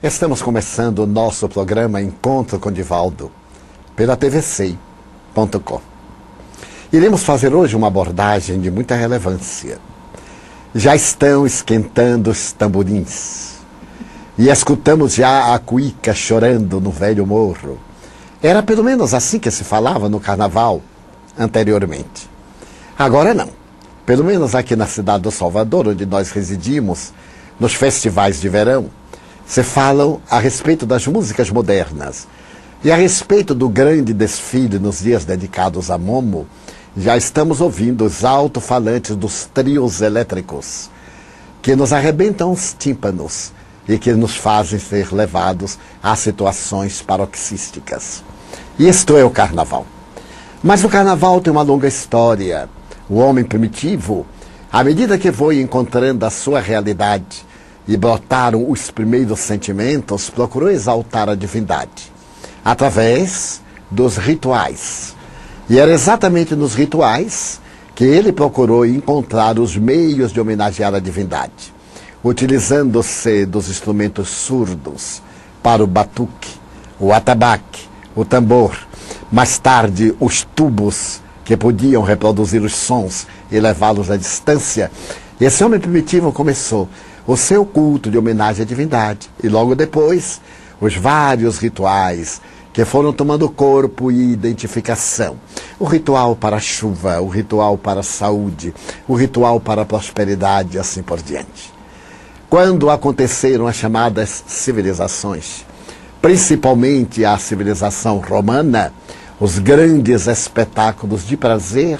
Estamos começando o nosso programa Encontro com Divaldo, pela tvc.com. Iremos fazer hoje uma abordagem de muita relevância. Já estão esquentando os tamborins e escutamos já a cuíca chorando no velho morro. Era pelo menos assim que se falava no carnaval anteriormente. Agora não. Pelo menos aqui na cidade do Salvador, onde nós residimos, nos festivais de verão, se falam a respeito das músicas modernas. E a respeito do grande desfile nos dias dedicados a Momo, já estamos ouvindo os alto-falantes dos trios elétricos, que nos arrebentam os tímpanos e que nos fazem ser levados a situações paroxísticas. Isto é o carnaval. Mas o carnaval tem uma longa história. O homem primitivo, à medida que foi encontrando a sua realidade e brotaram os primeiros sentimentos, procurou exaltar a divindade através dos rituais. E era exatamente nos rituais que ele procurou encontrar os meios de homenagear a divindade, utilizando-se dos instrumentos surdos para o batuque, o atabaque, o tambor, mais tarde os tubos que podiam reproduzir os sons e levá-los à distância. Esse homem primitivo começou o seu culto de homenagem à divindade e logo depois os vários rituais que foram tomando corpo e identificação. O ritual para a chuva, o ritual para a saúde, o ritual para a prosperidade e assim por diante. Quando aconteceram as chamadas civilizações, principalmente a civilização romana, os grandes espetáculos de prazer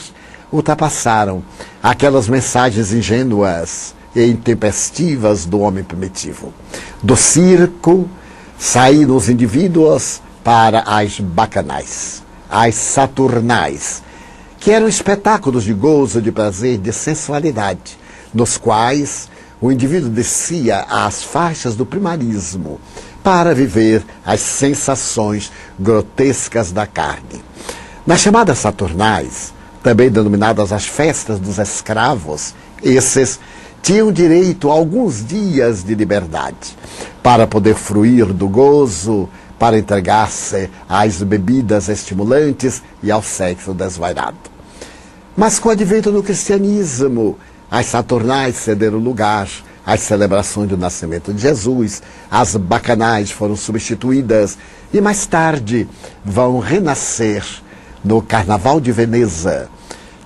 ultrapassaram aquelas mensagens ingênuas e intempestivas do homem primitivo. Do circo saíram os indivíduos para as bacanais, as saturnais, que eram espetáculos de gozo, de prazer, de sensualidade, nos quais o indivíduo descia às faixas do primarismo para viver as sensações grotescas da carne. Nas chamadas saturnais, também denominadas as festas dos escravos, esses tinham direito a alguns dias de liberdade para poder fruir do gozo, para entregar-se às bebidas estimulantes e ao sexo desvairado. Mas com o advento do cristianismo, as saturnais cederam lugar às celebrações do nascimento de Jesus, as bacanais foram substituídas e mais tarde vão renascer no Carnaval de Veneza,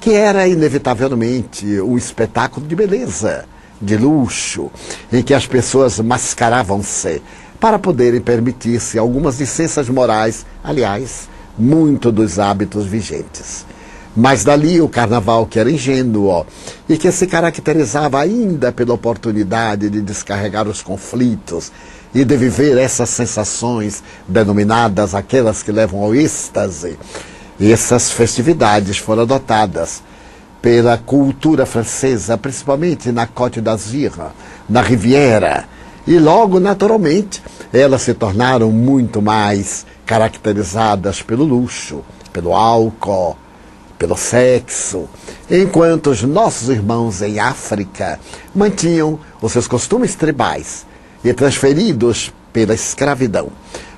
que era inevitavelmente um espetáculo de beleza, de luxo, em que as pessoas mascaravam-se para poderem permitir-se algumas licenças morais, aliás, muito dos hábitos vigentes. Mas dali o carnaval, que era ingênuo e que se caracterizava ainda pela oportunidade de descarregar os conflitos e de viver essas sensações denominadas aquelas que levam ao êxtase, essas festividades foram adotadas pela cultura francesa, principalmente na Côte d'Azur, na Riviera, e logo, naturalmente, elas se tornaram muito mais caracterizadas pelo luxo, pelo álcool, pelo sexo, enquanto os nossos irmãos em África mantinham os seus costumes tribais e transferidos pela escravidão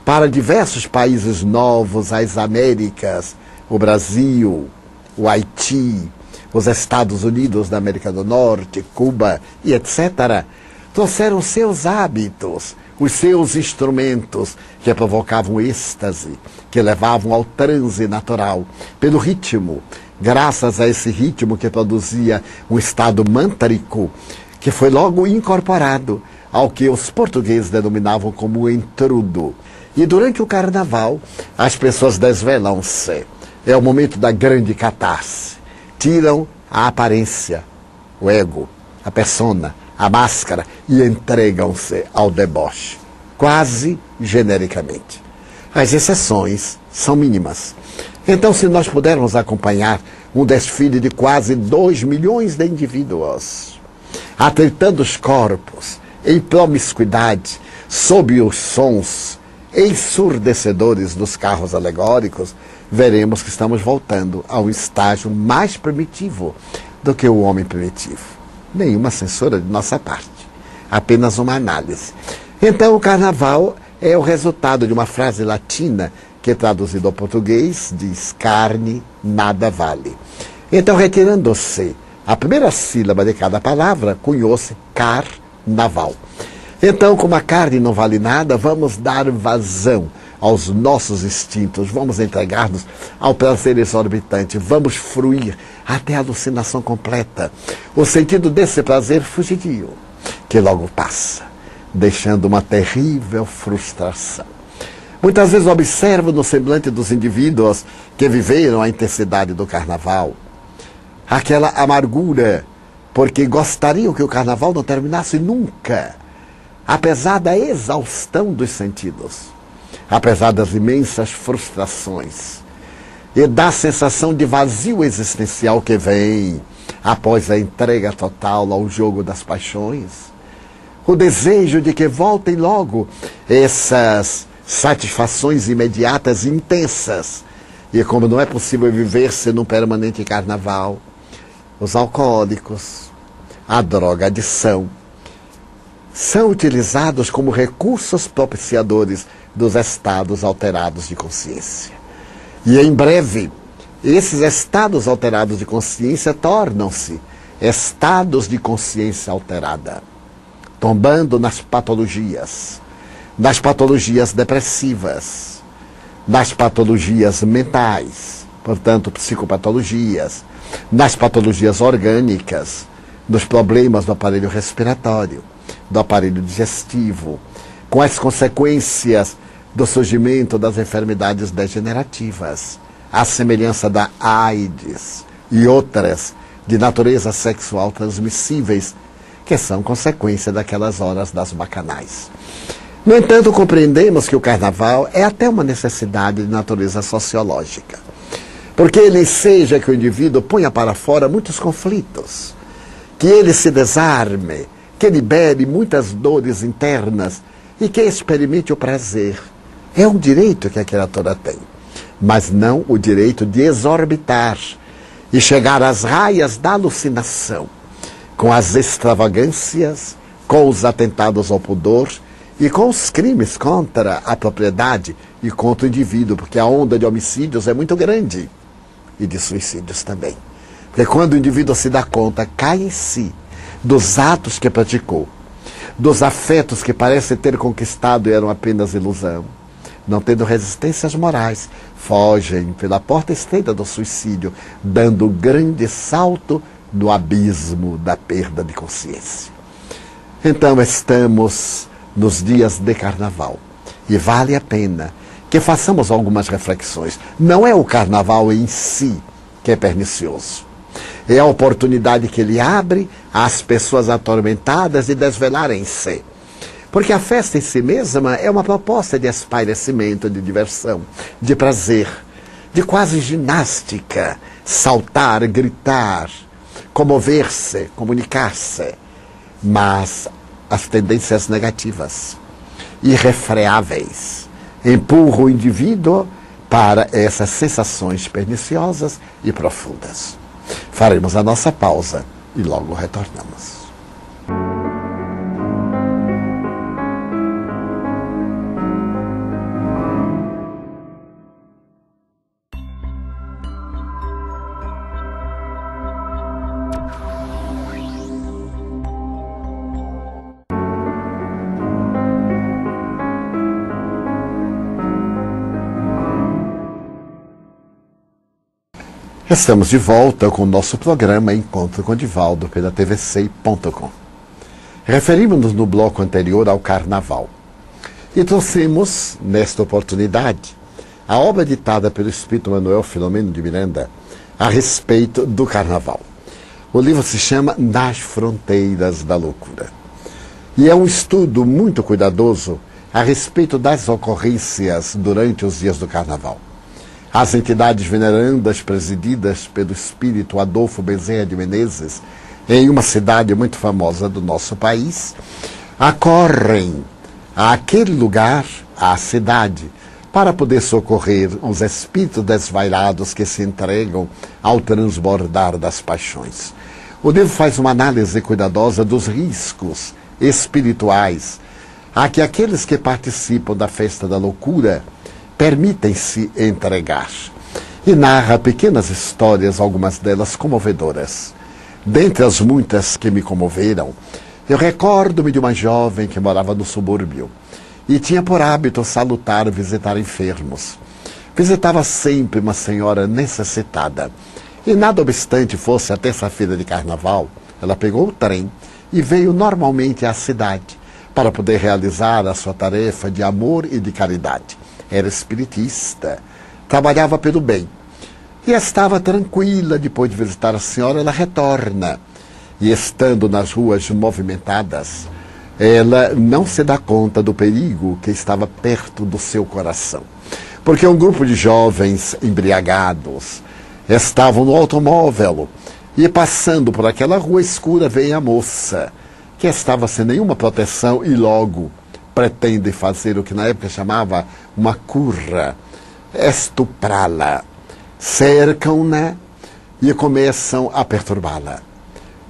para diversos países novos, as Américas, o Brasil, o Haiti, os Estados Unidos da América do Norte, Cuba e etc., trouxeram seus hábitos, os seus instrumentos que provocavam êxtase, que levavam ao transe natural, pelo ritmo, graças a esse ritmo que produzia um estado mântrico, que foi logo incorporado ao que os portugueses denominavam como entrudo. E durante o carnaval, as pessoas desvelam-se. É o momento da grande catarse. Tiram a aparência, o ego, a persona, a máscara e entregam-se ao deboche, quase genericamente. As exceções são mínimas. Então, se nós pudermos acompanhar um desfile de quase 2 milhões de indivíduos, atritando os corpos em promiscuidade, sob os sons ensurdecedores dos carros alegóricos, veremos que estamos voltando a um estágio mais primitivo do que o homem primitivo. Nenhuma censura de nossa parte, apenas uma análise. Então o carnaval é o resultado de uma frase latina que, traduzido ao português, diz carne nada vale. Então, retirando-se a primeira sílaba de cada palavra, cunhou-se carnaval. Então, como a carne não vale nada, vamos dar vazão aos nossos instintos, vamos entregar-nos ao prazer exorbitante, vamos fruir até a alucinação completa. O sentido desse prazer fugidio, que logo passa, deixando uma terrível frustração. Muitas vezes observo no semblante dos indivíduos que viveram a intensidade do carnaval aquela amargura, porque gostariam que o carnaval não terminasse nunca, apesar da exaustão dos sentidos, apesar das imensas frustrações e da sensação de vazio existencial que vem após a entrega total ao jogo das paixões, o desejo de que voltem logo essas satisfações imediatas e intensas. E como não é possível viver-se num permanente carnaval, os alcoólicos, a drogadição, são utilizados como recursos propiciadores dos estados alterados de consciência. E em breve, esses estados alterados de consciência tornam-se estados de consciência alterada, tombando nas patologias depressivas, nas patologias mentais, portanto, psicopatologias, nas patologias orgânicas, nos problemas do aparelho respiratório, do aparelho digestivo, com as consequências do surgimento das enfermidades degenerativas, à semelhança da AIDS e outras de natureza sexual transmissíveis, que são consequência daquelas horas das bacanais. No entanto, compreendemos que o carnaval é até uma necessidade de natureza sociológica, porque ele enseja que o indivíduo ponha para fora muitos conflitos, que ele se desarme, que libere muitas dores internas e que experimente o prazer. É um direito que a criatura tem, mas não o direito de exorbitar e chegar às raias da alucinação, com as extravagâncias, com os atentados ao pudor e com os crimes contra a propriedade e contra o indivíduo, porque a onda de homicídios é muito grande, e de suicídios também. Porque quando o indivíduo se dá conta, cai em si dos atos que praticou, dos afetos que parece ter conquistado e eram apenas ilusão, não tendo resistências morais, fogem pela porta estreita do suicídio, dando um grande salto no abismo da perda de consciência. Então estamos nos dias de carnaval e vale a pena que façamos algumas reflexões. Não é o carnaval em si que é pernicioso, é a oportunidade que ele abre às pessoas atormentadas de desvelarem-se. Porque a festa em si mesma é uma proposta de espairecimento, de diversão, de prazer, de quase ginástica, saltar, gritar, comover-se, comunicar-se. Mas as tendências negativas, irrefreáveis, empurram o indivíduo para essas sensações perniciosas e profundas. Faremos a nossa pausa e logo retornamos. Estamos de volta com o nosso programa Encontro com Divaldo pela tvc.com. Referimos-nos no bloco anterior ao Carnaval e trouxemos, nesta oportunidade, a obra ditada pelo Espírito Manuel Filomeno de Miranda a respeito do Carnaval. O livro se chama Nas Fronteiras da Loucura e é um estudo muito cuidadoso a respeito das ocorrências durante os dias do Carnaval. As entidades venerandas presididas pelo espírito Adolfo Bezerra de Menezes, em uma cidade muito famosa do nosso país, acorrem àquele lugar, à cidade, para poder socorrer os espíritos desvairados que se entregam ao transbordar das paixões. O livro faz uma análise cuidadosa dos riscos espirituais a que aqueles que participam da festa da loucura permitem-se entregar. E narra pequenas histórias, algumas delas comovedoras. Dentre as muitas que me comoveram, eu recordo-me de uma jovem que morava no subúrbio e tinha por hábito salutar visitar enfermos. Visitava sempre uma senhora necessitada. E nada obstante fosse a terça-feira de carnaval, ela pegou o trem e veio normalmente à cidade para poder realizar a sua tarefa de amor e de caridade. Era espiritista, trabalhava pelo bem. E estava tranquila, depois de visitar a senhora, ela retorna. E estando nas ruas movimentadas, ela não se dá conta do perigo que estava perto do seu coração. Porque um grupo de jovens embriagados estavam no automóvel e passando por aquela rua escura veio a moça, que estava sem nenhuma proteção e logo pretende fazer o que na época chamava uma curra, estuprá-la. Cercam-na e começam a perturbá-la.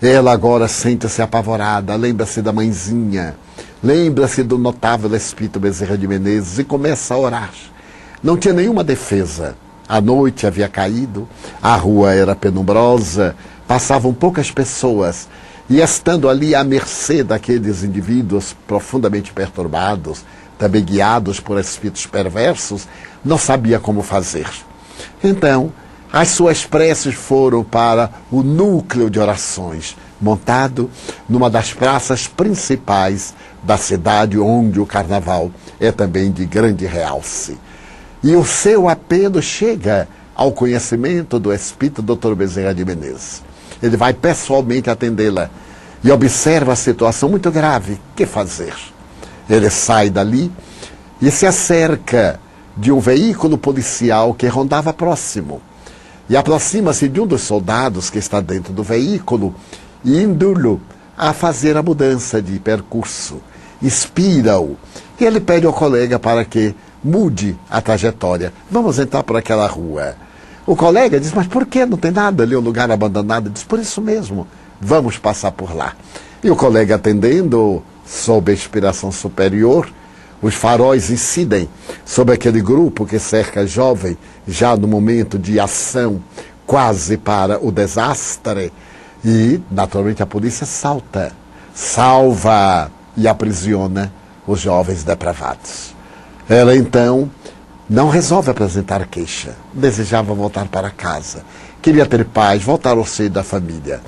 Ela agora sente-se apavorada, lembra-se da mãezinha, lembra-se do notável espírito Bezerra de Menezes e começa a orar. Não tinha nenhuma defesa. A noite havia caído, a rua era penumbrosa, passavam poucas pessoas e estando ali à mercê daqueles indivíduos profundamente perturbados, também guiados por espíritos perversos, não sabia como fazer. Então, as suas preces foram para o núcleo de orações, montado numa das praças principais da cidade, onde o carnaval é também de grande realce. E o seu apelo chega ao conhecimento do espírito Dr. Bezerra de Menezes. Ele vai pessoalmente atendê-la e observa a situação muito grave. Que fazer? Ele sai dali e se acerca de um veículo policial que rondava próximo. E aproxima-se de um dos soldados que está dentro do veículo, indo-lhe a fazer a mudança de percurso. Inspira-o. E ele pede ao colega para que mude a trajetória. Vamos entrar por aquela rua. O colega diz, mas por que? Não tem nada ali, um lugar abandonado. Ele diz, por isso mesmo, vamos passar por lá. E o colega atendendo, sob a inspiração superior, os faróis incidem sobre aquele grupo que cerca a jovem, já no momento de ação, quase para o desastre. E, naturalmente, a polícia salva e aprisiona os jovens depravados. Ela, então, não resolve apresentar queixa. Desejava voltar para casa. Queria ter paz, voltar ao seio da família.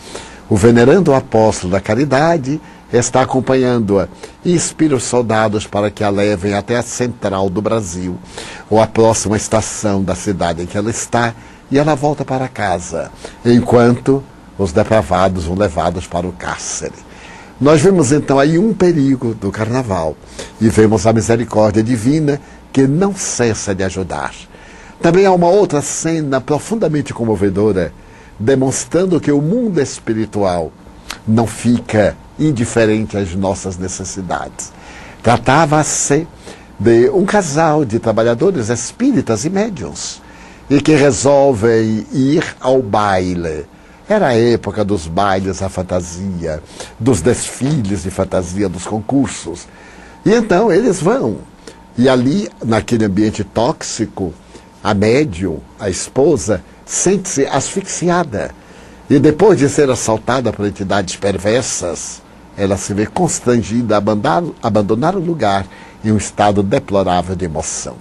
O venerando apóstolo da caridade está acompanhando-a e inspira os soldados para que a levem até a central do Brasil, ou a próxima estação da cidade em que ela está, e ela volta para casa, enquanto os depravados são levados para o cárcere. Nós vemos então aí um perigo do carnaval, e vemos a misericórdia divina que não cessa de ajudar. Também há uma outra cena profundamente comovedora, demonstrando que o mundo espiritual não fica indiferente às nossas necessidades. Tratava-se de um casal de trabalhadores espíritas e médiuns, e que resolvem ir ao baile. Era a época dos bailes à fantasia, dos desfiles de fantasia, dos concursos. E então eles vão. E ali, naquele ambiente tóxico, a médium, a esposa, sente-se asfixiada. E depois de ser assaltada por entidades perversas, ela se vê constrangida a abandonar o lugar em um estado deplorável de emoção.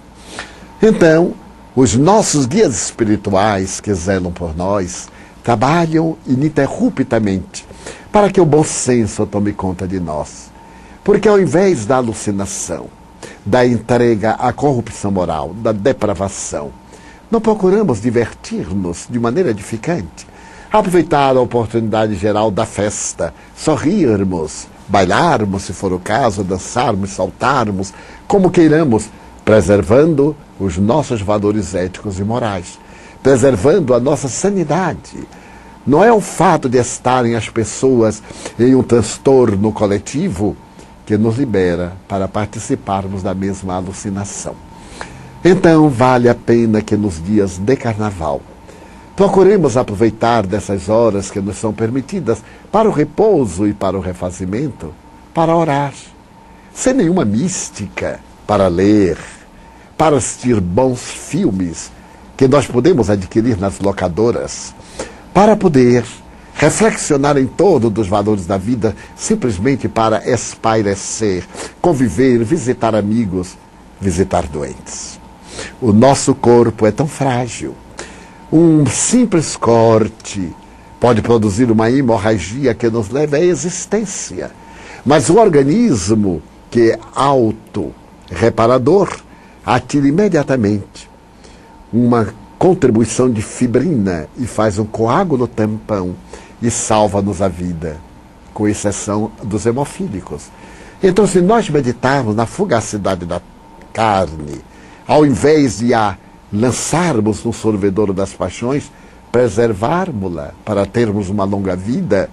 Então, os nossos guias espirituais que zelam por nós trabalham ininterruptamente para que o bom senso tome conta de nós. Porque ao invés da alucinação, da entrega à corrupção moral, da depravação, não procuramos divertir-nos de maneira edificante, aproveitar a oportunidade geral da festa, sorrirmos, bailarmos, se for o caso, dançarmos, saltarmos, como queiramos, preservando os nossos valores éticos e morais, preservando a nossa sanidade. Não é o fato de estarem as pessoas em um transtorno coletivo que nos libera para participarmos da mesma alucinação. Então, vale a pena que nos dias de carnaval procuremos aproveitar dessas horas que nos são permitidas para o repouso e para o refazimento, para orar. sem nenhuma mística, para ler, para assistir bons filmes que nós podemos adquirir nas locadoras, para poder reflexionar em torno dos valores da vida, simplesmente para espairecer, conviver, visitar amigos, visitar doentes. O nosso corpo é tão frágil. Um simples corte pode produzir uma hemorragia que nos leva à existência. Mas o organismo, que é auto-reparador, atira imediatamente uma contribuição de fibrina e faz um coágulo tampão e salva-nos a vida, com exceção dos hemofílicos. Então, se nós meditarmos na fugacidade da carne, ao invés de a lançarmos no sorvedouro das paixões, preservarmos-la para termos uma longa vida,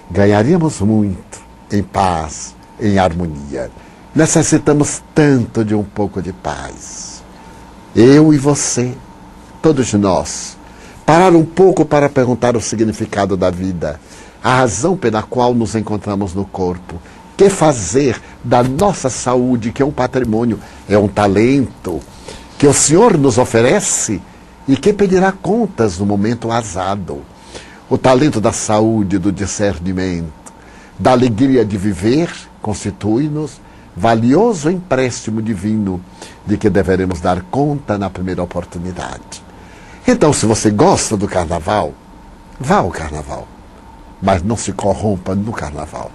ganharíamos muito em paz, em harmonia. Necessitamos tanto de um pouco de paz. Eu e você, todos nós, parar um pouco para perguntar o significado da vida, a razão pela qual nos encontramos no corpo, que fazer da nossa saúde, que é um patrimônio, é um talento que o Senhor nos oferece e que pedirá contas no momento azado. O talento da saúde, do discernimento, da alegria de viver, constitui-nos valioso empréstimo divino de que deveremos dar conta na primeira oportunidade. Então, se você gosta do carnaval, vá ao carnaval, mas não se corrompa no carnaval.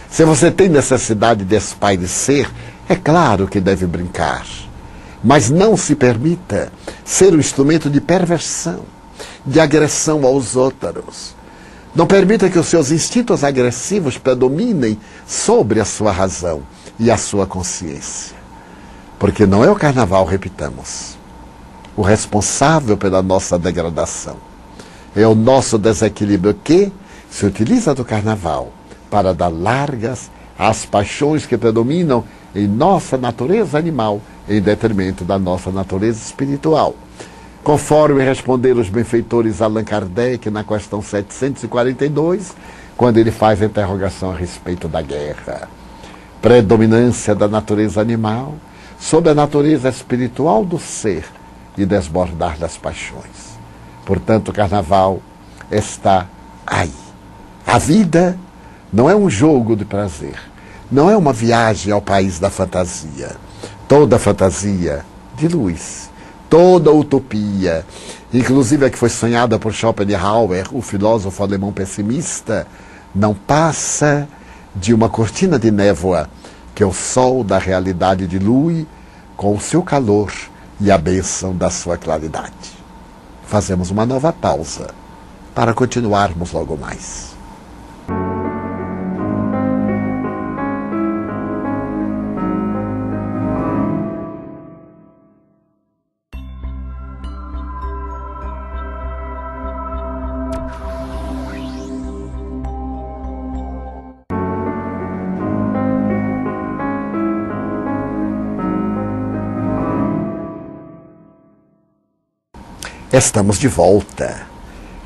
Se você tem necessidade de espairecer, é claro que deve brincar, mas não se permita ser um instrumento de perversão, de agressão aos outros. Não permita que os seus instintos agressivos predominem sobre a sua razão e a sua consciência. Porque não é o carnaval, repitamos, o responsável pela nossa degradação. É o nosso desequilíbrio que se utiliza do carnaval para dar largas às paixões que predominam em nossa natureza animal, em detrimento da nossa natureza espiritual. Conforme responderam os benfeitores Allan Kardec na questão 742, quando ele faz a interrogação a respeito da guerra. Predominância da natureza animal sobre a natureza espiritual do ser e desbordar das paixões. Portanto, o carnaval está aí. A vida não é um jogo de prazer, não é uma viagem ao país da fantasia. Toda fantasia de luz, toda utopia, inclusive a que foi sonhada por Schopenhauer, o filósofo alemão pessimista, não passa de uma cortina de névoa que o sol da realidade dilui com o seu calor e a bênção da sua claridade. Fazemos uma nova pausa para continuarmos logo mais. Estamos de volta.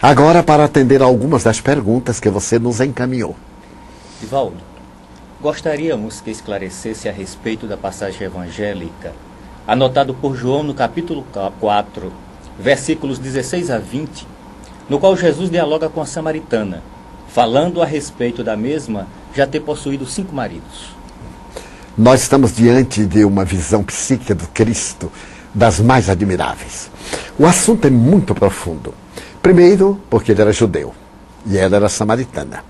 Agora para atender a algumas das perguntas que você nos encaminhou. Divaldo, gostaríamos que esclarecesse a respeito da passagem evangélica, anotado por João no capítulo 4, versículos 16 a 20, no qual Jesus dialoga com a samaritana, falando a respeito da mesma já ter possuído 5 maridos. Nós estamos diante de uma visão psíquica do Cristo das mais admiráveis. O assunto é muito profundo. Primeiro, porque ele era judeu e ela era samaritana.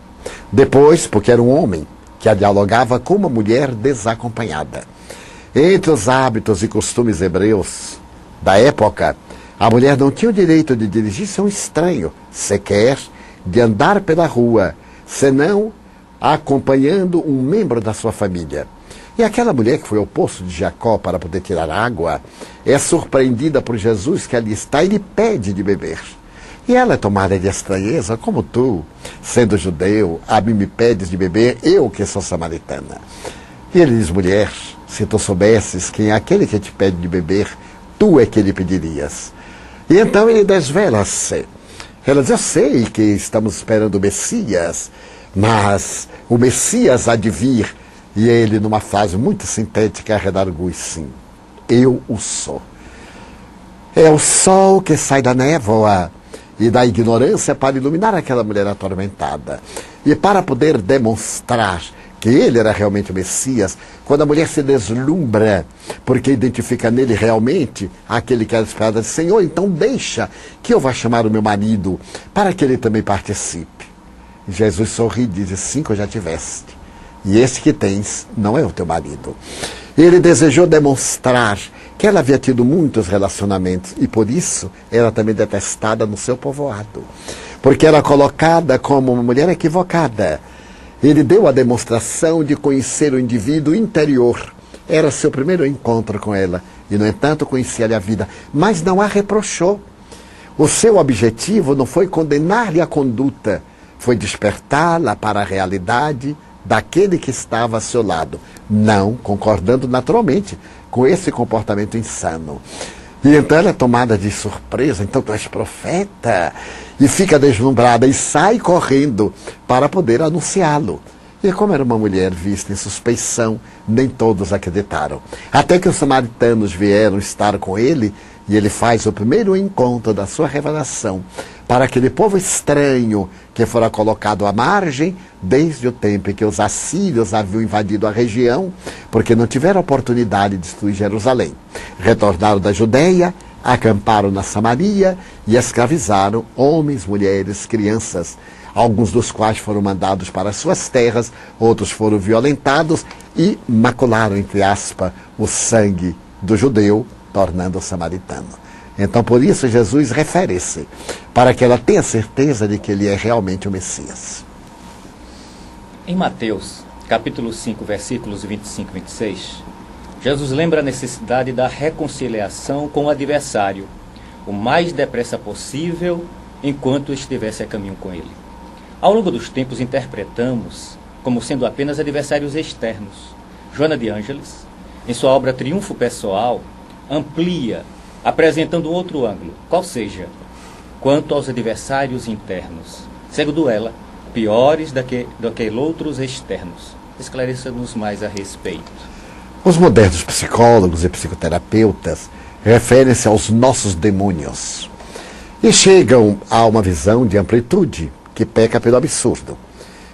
Depois, porque era um homem que a dialogava com uma mulher desacompanhada. Entre os hábitos e costumes hebreus da época, a mulher não tinha o direito de dirigir-se a um estranho, sequer de andar pela rua, senão acompanhando um membro da sua família. E aquela mulher que foi ao poço de Jacó para poder tirar água, é surpreendida por Jesus que ali está e lhe pede de beber. E ela é tomada de estranheza, como tu, sendo judeu, a mim me pedes de beber, eu que sou samaritana. E ele diz, mulher, se tu soubesses quem é aquele que te pede de beber, tu é que lhe pedirias. E então ele desvela-se. Ela diz, eu sei que estamos esperando o Messias, mas o Messias há de vir E ele, numa frase muito sintética, redargui sim: eu o sou. É o sol que sai da névoa e da ignorância para iluminar aquela mulher atormentada. E para poder demonstrar que ele era realmente o Messias, quando a mulher se deslumbra, porque identifica nele realmente aquele que era esperado, diz: Senhor, então deixa que eu vá chamar o meu marido, para que ele também participe. E Jesus sorri e diz: 5 já tiveste, e esse que tens não é o teu marido. Ele desejou demonstrar que ela havia tido muitos relacionamentos, e por isso era também detestada no seu povoado, porque era colocada como uma mulher equivocada. Ele deu a demonstração de conhecer o indivíduo interior. Era seu primeiro encontro com ela. E, no entanto, conhecia-lhe a vida. Mas não a reprochou. O seu objetivo não foi condenar-lhe a conduta. Foi despertá-la para a realidade daquele que estava a seu lado. Não concordando naturalmente com esse comportamento insano. E então ela é tomada de surpresa. Então tu és profeta? E fica deslumbrada e sai correndo para poder anunciá-lo. E como era uma mulher vista em suspeição, nem todos acreditaram. Até que os samaritanos vieram estar com ele, e ele faz o primeiro encontro da sua revelação para aquele povo estranho que fora colocado à margem desde o tempo em que os assírios haviam invadido a região, porque não tiveram oportunidade de destruir Jerusalém. Retornaram da Judeia, acamparam na Samaria e escravizaram homens, mulheres, crianças, alguns dos quais foram mandados para suas terras, outros foram violentados e macularam, entre aspas, o sangue do judeu, tornando-o samaritano. Então, por isso, Jesus refere-se, para que ela tenha certeza de que ele é realmente o Messias. Em Mateus, capítulo 5, versículos 25 e 26, Jesus lembra a necessidade da reconciliação com o adversário, o mais depressa possível, enquanto estivesse a caminho com ele. Ao longo dos tempos, interpretamos como sendo apenas adversários externos. Joana de Ângeles, em sua obra Triunfo Pessoal, amplia, apresentando outro ângulo, qual seja, quanto aos adversários internos, segundo ela, piores do que outros externos. Esclareça-nos mais a respeito. Os modernos psicólogos e psicoterapeutas referem-se aos nossos demônios e chegam a uma visão de amplitude que peca pelo absurdo.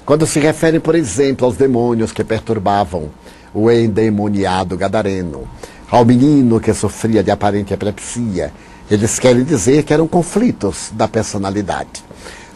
Quando se referem, por exemplo, aos demônios que perturbavam o endemoniado gadareno, ao menino que sofria de aparente epilepsia, eles querem dizer que eram conflitos da personalidade.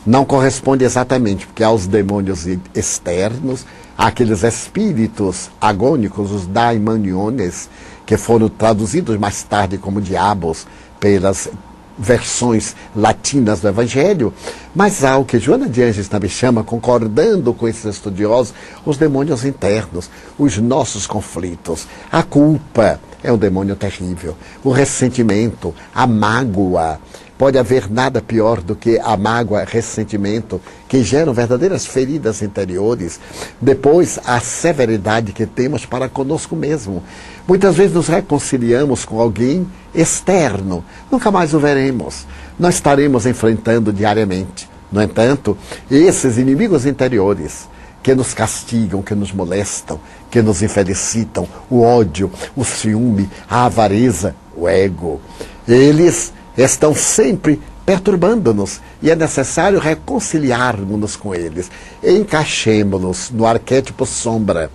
Não corresponde exatamente, porque aos demônios externos, aqueles espíritos agônicos, os daimoniones, que foram traduzidos mais tarde como diabos pelas versões latinas do Evangelho, mas há o que Joana de Ângeles também chama, concordando com esses estudiosos, os demônios internos, os nossos conflitos. A culpa é um demônio terrível, o ressentimento, a mágoa. Pode haver nada pior do que a mágoa, ressentimento, que geram verdadeiras feridas interiores. Depois, a severidade que temos para conosco mesmo. Muitas vezes nos reconciliamos com alguém externo. Nunca mais o veremos. Nós estaremos enfrentando diariamente. No entanto, esses inimigos interiores que nos castigam, que nos molestam, que nos infelicitam, o ódio, o ciúme, a avareza, o ego, eles estão sempre perturbando-nos e é necessário reconciliarmos-nos com eles. Encaixemos-nos no arquétipo sombra.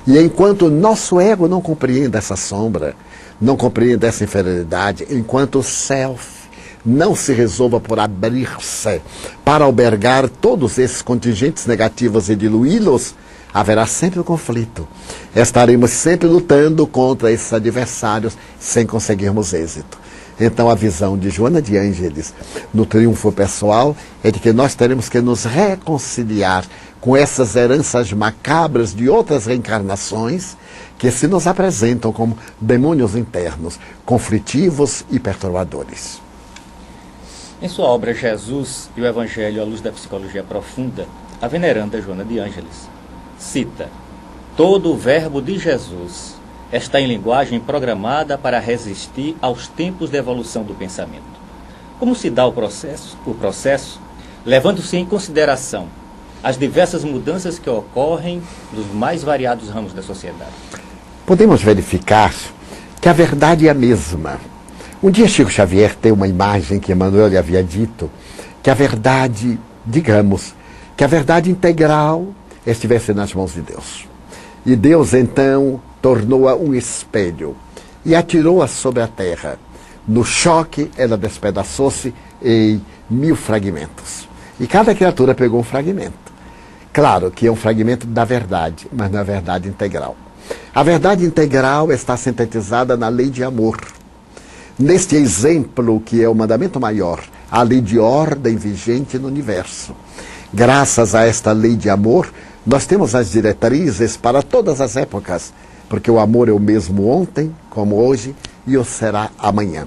E enquanto o nosso ego não compreende essa sombra, não compreende essa inferioridade, enquanto o self não se resolva por abrir-se para albergar todos esses contingentes negativos e diluí-los, haverá sempre um conflito. Estaremos sempre lutando contra esses adversários sem conseguirmos êxito. Então a visão de Joana de Ângeles no Triunfo Pessoal é de que nós teremos que nos reconciliar com essas heranças macabras de outras reencarnações que se nos apresentam como demônios internos, conflitivos e perturbadores. Em sua obra Jesus e o Evangelho à Luz da Psicologia Profunda, a veneranda Joana de Ângeles cita: todo o verbo de Jesus está em linguagem programada para resistir aos tempos de evolução do pensamento. Como se dá o processo levando-se em consideração as diversas mudanças que ocorrem nos mais variados ramos da sociedade? Podemos verificar que a verdade é a mesma. Um dia Chico Xavier tem uma imagem que Emmanuel lhe havia dito, que a verdade, digamos, que a verdade integral estivesse nas mãos de Deus. E Deus, então, tornou-a um espelho e atirou-a sobre a terra. No choque, ela despedaçou-se em 1000 fragmentos. E cada criatura pegou um fragmento. Claro que é um fragmento da verdade, mas não é a verdade integral. A verdade integral está sintetizada na lei de amor. Neste exemplo, que é o mandamento maior, a lei de ordem vigente no universo. Graças a esta lei de amor, nós temos as diretrizes para todas as épocas, porque o amor é o mesmo ontem, como hoje, e o será amanhã.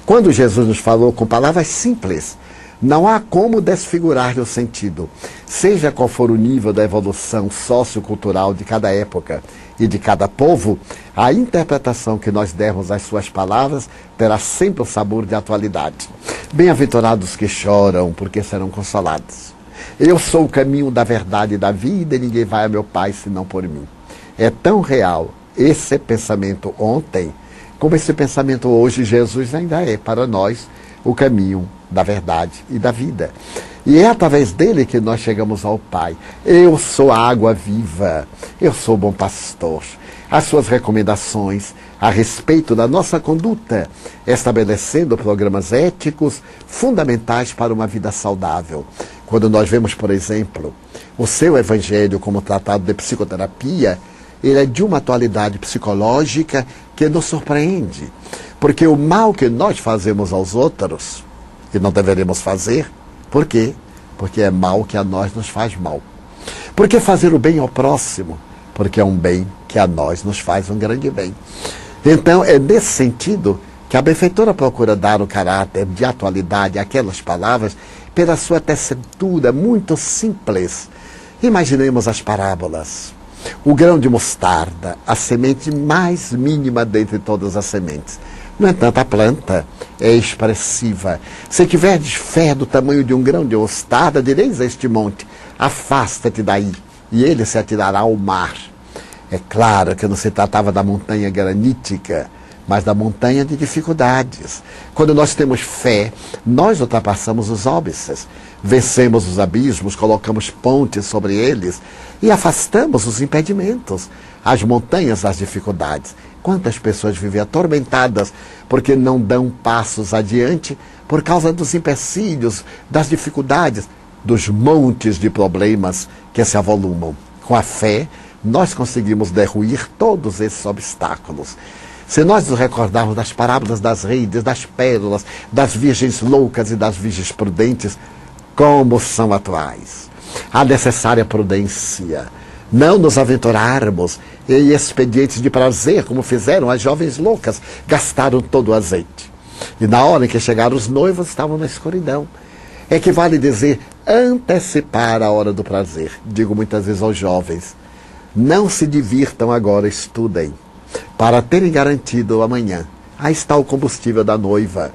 Quando Jesus nos falou com palavras simples, não há como desfigurar-lhe o sentido. Seja qual for o nível da evolução sociocultural de cada época e de cada povo, a interpretação que nós dermos às suas palavras terá sempre o sabor de atualidade. Bem-aventurados que choram, porque serão consolados. Eu sou o caminho da verdade e da vida, e ninguém vai a meu Pai senão por mim. É tão real esse pensamento ontem, como esse pensamento hoje. Jesus ainda é para nós o caminho da verdade e da vida. E é através dele que nós chegamos ao Pai. Eu sou a água viva, eu sou o bom pastor. As suas recomendações a respeito da nossa conduta, estabelecendo programas éticos fundamentais para uma vida saudável. Quando nós vemos, por exemplo, o seu evangelho como tratado de psicoterapia, ele é de uma atualidade psicológica que nos surpreende. Porque o mal que nós fazemos aos outros, que não deveríamos fazer, por quê? Porque é mal que a nós nos faz mal. Por que fazer o bem ao próximo? Porque é um bem que a nós nos faz um grande bem. Então, é nesse sentido que a benfeitora procura dar o caráter de atualidade àquelas palavras pela sua tessitura muito simples. Imaginemos as parábolas. O grão de mostarda, a semente mais mínima dentre todas as sementes. No entanto, a planta é expressiva. Se tiverdes fé do tamanho de um grão de mostarda, direis a este monte, afasta-te daí, e ele se atirará ao mar. É claro que não se tratava da montanha granítica, mas da montanha de dificuldades. Quando nós temos fé, nós ultrapassamos os óbices, vencemos os abismos, colocamos pontes sobre eles e afastamos os impedimentos, as montanhas das dificuldades. Quantas pessoas vivem atormentadas porque não dão passos adiante por causa dos empecilhos, das dificuldades, dos montes de problemas que se avolumam. Com a fé, nós conseguimos derruir todos esses obstáculos. Se nós nos recordarmos das parábolas das redes, das pérolas, das virgens loucas e das virgens prudentes, como são atuais. A necessária prudência. Não nos aventurarmos em expedientes de prazer, como fizeram as jovens loucas, gastaram todo o azeite. E na hora em que chegaram os noivos, estavam na escuridão. É que vale dizer, antecipar a hora do prazer. Digo muitas vezes aos jovens, não se divirtam agora, estudem, para terem garantido o amanhã. Aí está o combustível da noiva.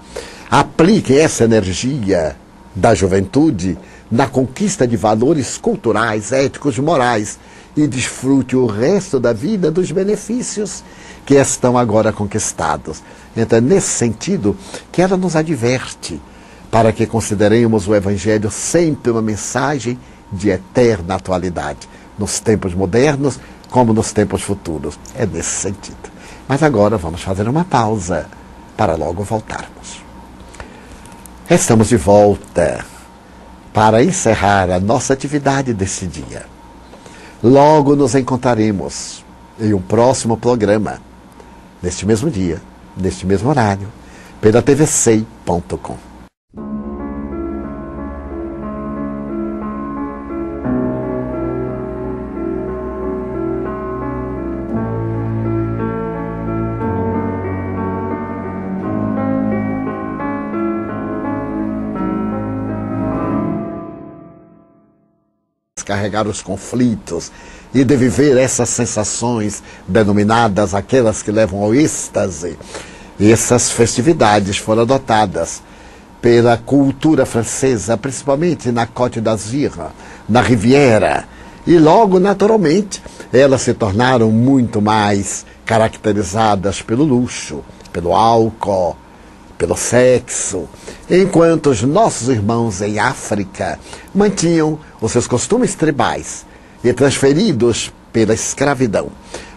Apliquem essa energia da juventude na conquista de valores culturais, éticos, morais, e desfrute o resto da vida dos benefícios que estão agora conquistados. Então é nesse sentido que ela nos adverte, para que consideremos o Evangelho sempre uma mensagem de eterna atualidade, nos tempos modernos como nos tempos futuros. É nesse sentido. Mas agora vamos fazer uma pausa para logo voltarmos. Estamos de volta para encerrar a nossa atividade desse dia. Logo nos encontraremos em um próximo programa, neste mesmo dia, neste mesmo horário, pela tvsei.com. Carregar os conflitos e de viver essas sensações denominadas aquelas que levam ao êxtase. E essas festividades foram adotadas pela cultura francesa, principalmente na Côte d'Azur, na Riviera. E logo, naturalmente, elas se tornaram muito mais caracterizadas pelo luxo, pelo álcool, pelo sexo, enquanto os nossos irmãos em África mantinham os seus costumes tribais e transferidos pela escravidão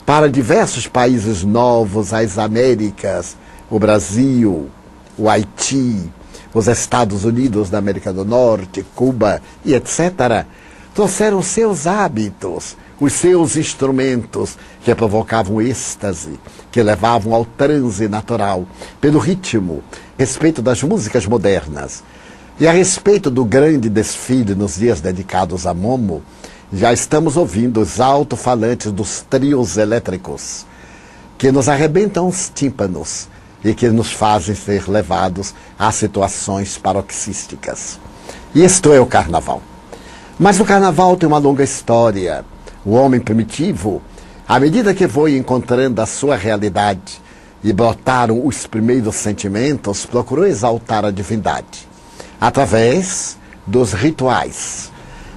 para diversos países novos, as Américas, o Brasil, o Haiti, os Estados Unidos da América do Norte, Cuba e etc., trouxeram seus hábitos, os seus instrumentos que provocavam êxtase, que levavam ao transe natural, pelo ritmo, respeito das músicas modernas. E a respeito do grande desfile nos dias dedicados a Momo, já estamos ouvindo os alto-falantes dos trios elétricos, que nos arrebentam os tímpanos e que nos fazem ser levados a situações paroxísticas. Isto é o carnaval. Mas o carnaval tem uma longa história. O homem primitivo, à medida que foi encontrando a sua realidade e brotaram os primeiros sentimentos, procurou exaltar a divindade através dos rituais.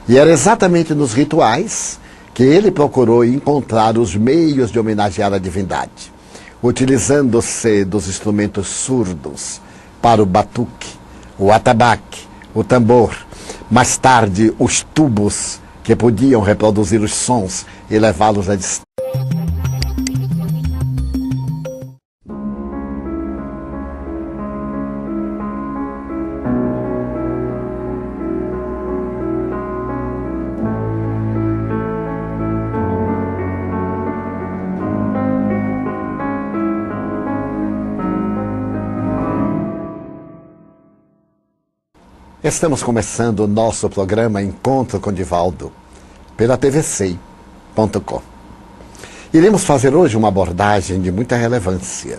E era exatamente nos rituais que ele procurou encontrar os meios de homenagear a divindade, utilizando-se dos instrumentos surdos para o batuque, o atabaque, o tambor, mais tarde os tubos que podiam reproduzir os sons e levá-los à distância. Estamos começando o nosso programa Encontro com Divaldo, pela tvc.com. Iremos fazer hoje uma abordagem de muita relevância.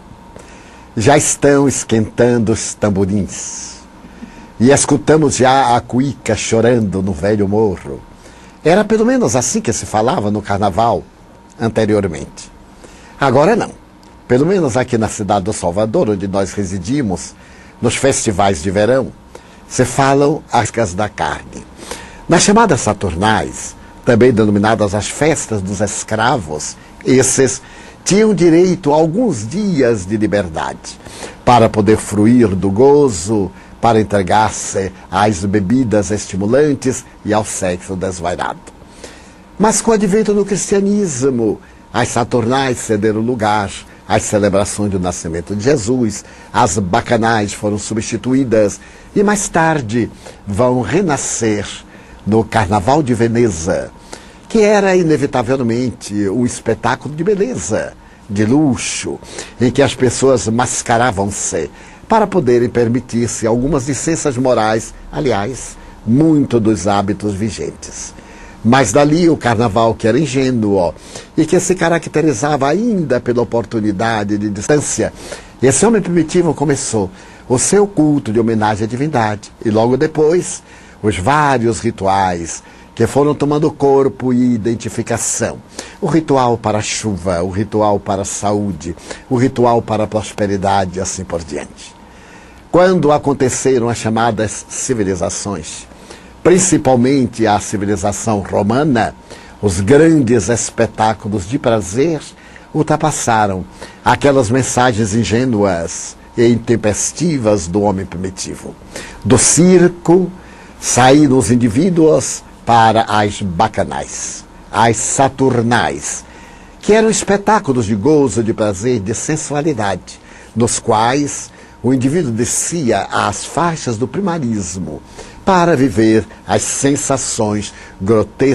Já estão esquentando os tamborins e escutamos já a cuíca chorando no velho morro. Era pelo menos assim que se falava no carnaval anteriormente. Agora não. Pelo menos aqui na cidade do Salvador, onde nós residimos, nos festivais de verão, se falam as casas da carne. Nas chamadas saturnais, também denominadas as festas dos escravos, esses tinham direito a alguns dias de liberdade para poder fruir do gozo, para entregar-se às bebidas estimulantes e ao sexo desvairado. Mas com o advento do cristianismo, as saturnais cederam lugar às celebrações do nascimento de Jesus, as bacanais foram substituídas e mais tarde vão renascer no Carnaval de Veneza, que era inevitavelmente um espetáculo de beleza, de luxo, em que as pessoas mascaravam-se para poderem permitir-se algumas licenças morais, aliás, muito dos hábitos vigentes. Mas dali o carnaval que era ingênuo e que se caracterizava ainda pela oportunidade de distância, esse homem primitivo começou o seu culto de homenagem à divindade e logo depois os vários rituais que foram tomando corpo e identificação. O ritual para a chuva, o ritual para a saúde, o ritual para a prosperidade e assim por diante. Quando aconteceram as chamadas civilizações, principalmente a civilização romana, os grandes espetáculos de prazer ultrapassaram aquelas mensagens ingênuas e intempestivas do homem primitivo. Do circo saíram os indivíduos para as bacanais, as saturnais, que eram espetáculos de gozo, de prazer, de sensualidade, nos quais o indivíduo descia às faixas do primarismo para viver as sensações grotescas